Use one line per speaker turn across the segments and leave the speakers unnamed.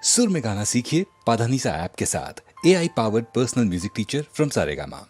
सुर में गाना सीखिए पाधानीसा ऐप के साथ। AI powered personal music teacher from Saregama.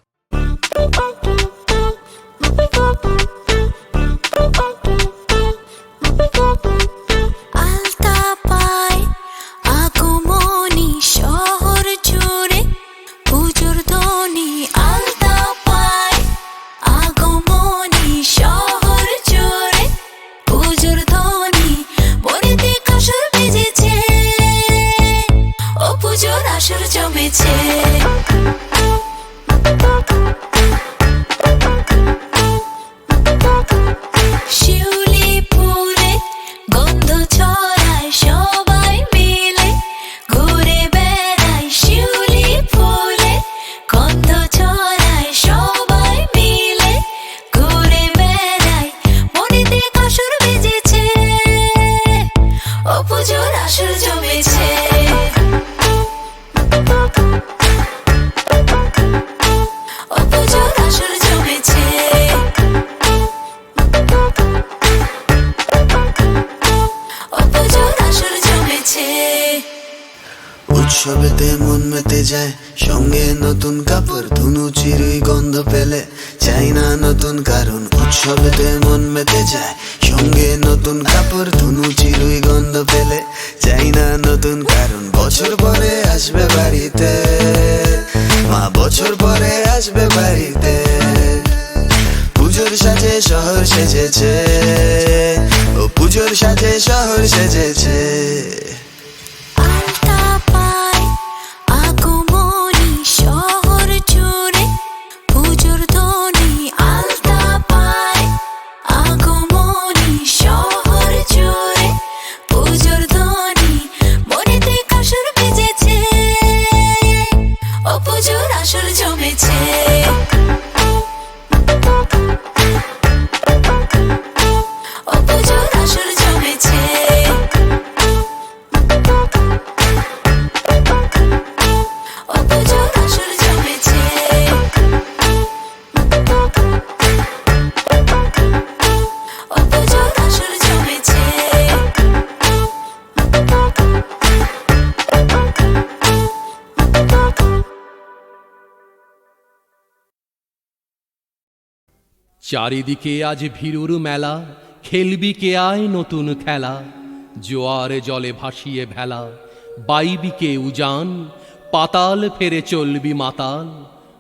উৎসবেতে মন মেতে যায়, সঙ্গে নতুন কাপড়, ধুনু চিরুই গন্ধ পেলে চাই না নতুন কারণ। উৎসবেতে মন মেতে যায়, সঙ্গে নতুন কাপড়, ধুনু চিরুই গন্ধ পেলে চাই না নতুন কারণ। বছর পরে আসবে বাড়িতে মা, বছর পরে আসবে বাড়িতে। পুজোর সাজে শহর সেজেছে, ও পুজোর সাজে শহর সেজেছে।
চারিদিকে আজ ভীরুর মেলা, খেলবি কে আয় নতুন খেলা। জোয়ারে জলে ভাসিয়ে ভেলা, বাইবি কে উজান। পাতাল ফেরে চলবি মাতাল,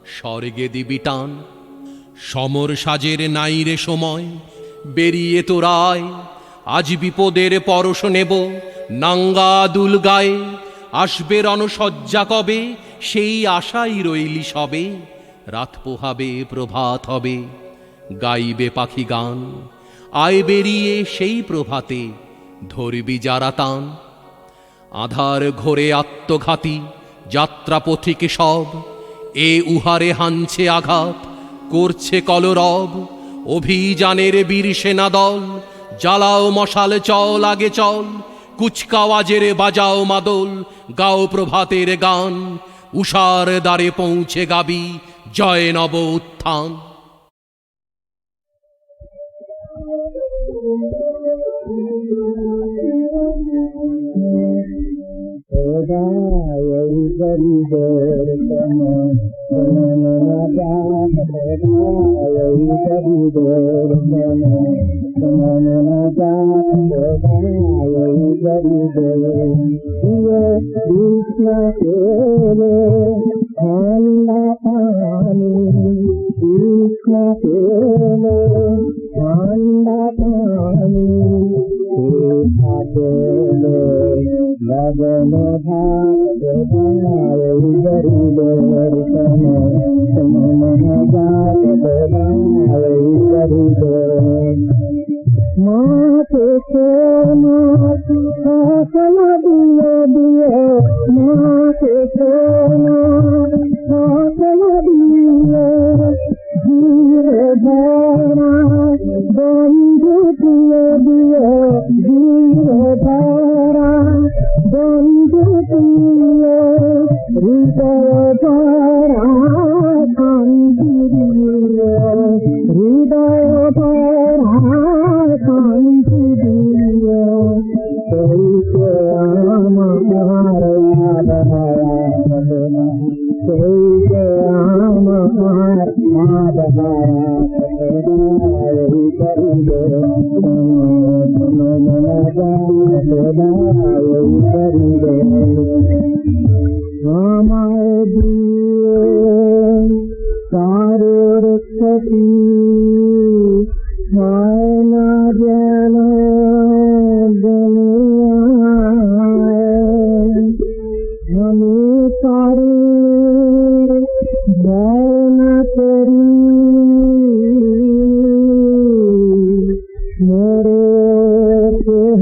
স্বর্গে দিবি টান। সমর সাজের নাই রে সময়, বেরিয়ে তোরায়। আজ বিপদের পরশ নেব নাঙ্গা দুল গায়ে। আসবে রণসজ্জা কবে, সেই আশাই রইলি সবে। রাত পোহাবে প্রভাত হবে, গাইবে পাখি গান। আয় বেরিয়ে সেই প্রভাতে, ধরবি যারা তান। আধার ঘোরে আত্মঘাতী যাত্রা পথিকে সব, এ উহারে হানছে আঘাত, করছে কলরব। অভিযানের বীর সেনা দল, জ্বালাও মশাল চল আগে চল। কুচকাওয়াজের বাজাও মাদল, গাও প্রভাতের গান। উষার দ্বারে পৌঁছে গাবি জয় নব উত্থান।
আমার আমায় দিয়ে কারোর ক্ষতি হয় না যেন দুনিয়ায়। আমি পারি ভয় না করি মেরে কেহ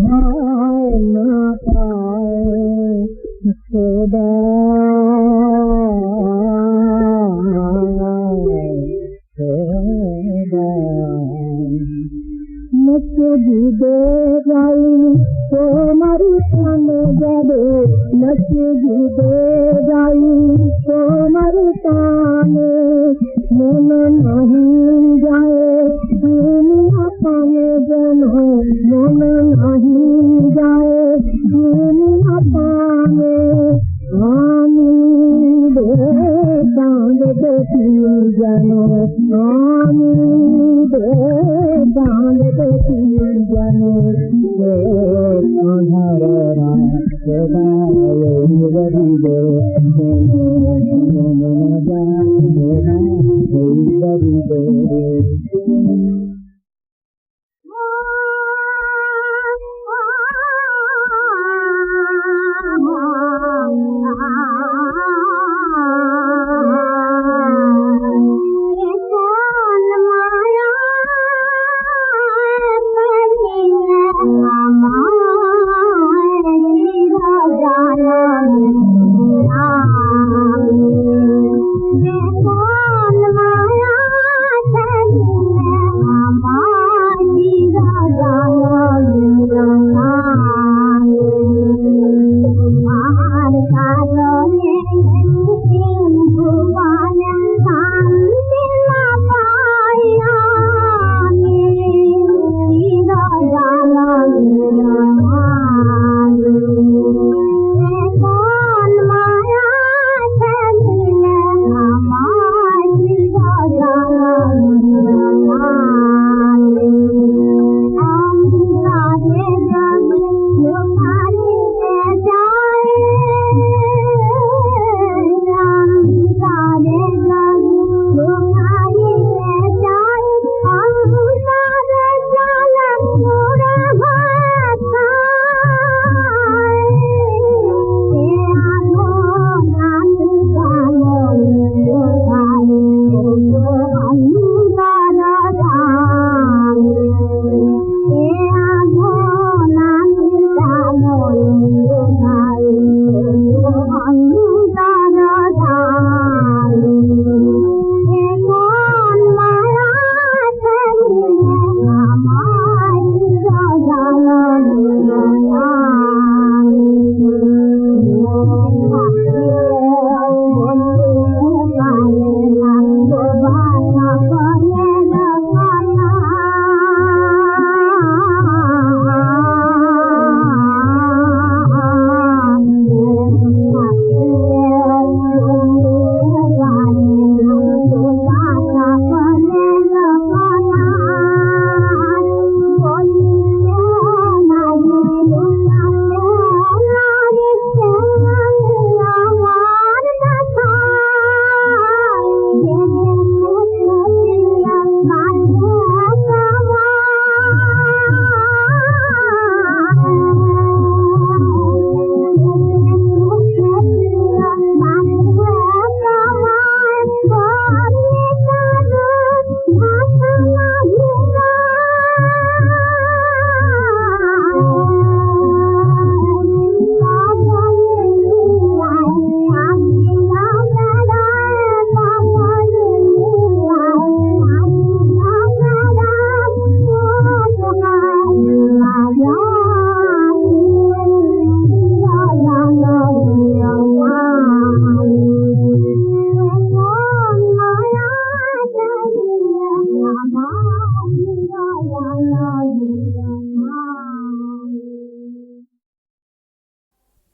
ভয় না পায় খোদা। মসজিদে যাই তোমার কানে যাবে, মসজিদে যাই তোমার কানে, মন নাহি যায় দুনিয়া পানে যেন, মন নাহি যায় দুনিয়া পানে। আমি চাঁদ দেখি যেন, আমি চাঁদ দেখি যেন, আধারা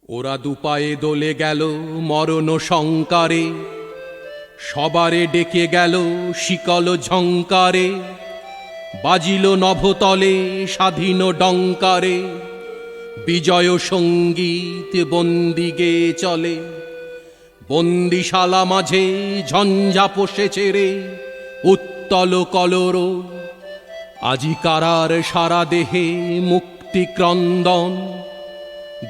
ওরা দুপায়ে দোলে গেল মরণ শঙ্কারে, সবারে ডেকে গেল শিকল ঝঙ্কারে, বাজিল নভতলে স্বাধীন ডঙ্কারে, বিজয় সঙ্গীত বন্দি গেয়ে চলে, বন্দিশালা মাঝে ঝঞ্ঝা পোষেছে রে উত্তল কলর। আজি কারার সারা দেহে মুক্তি ক্রন্দন,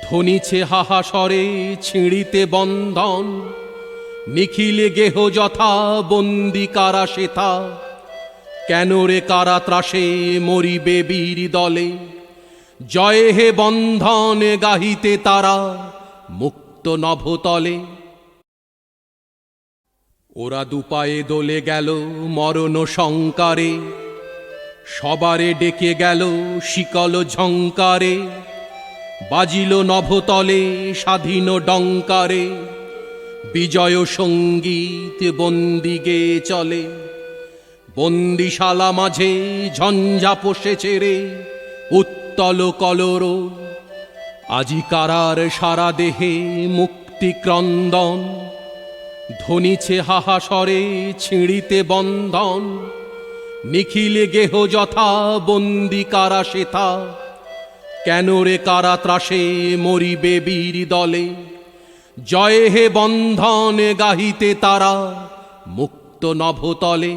ধ্বনিছে হাহাসরে ছিঁড়িতে বন্ধন। নিখিলে গেহ যথা বন্দি কারা সেথা, কেন রে কারা ত্রাসে মরিবে বীর দলে। জয় হে বন্ধন গাহিতে তারা মুক্ত নভতলে। ওরা দুপায়ে দোলে গেল মরণ শঙ্কারে, সবারে ডেকে গেল শিকল ঝঙ্কারে। বাজিল নভতলে স্বাধীন ডঙ্কারে, বিজয় সঙ্গীত বন্দি গেয়ে চলে। বন্দিশালা মাঝে ঝঞ্ঝা পোষেছে রে উত্তল কলর। আজি কারার সারা দেহে মুক্তি ক্রন্দন, ধ্বনিছে হাহাসরে ছিঁড়িতে বন্ধন। নিখিলে গেহ যথা বন্দি কারা সেথা, কেন রে কারা ত্রাসে মরিবে বীর দলে। জয় হে বন্ধন গাহিতে তারা মুক্ত নভতলে।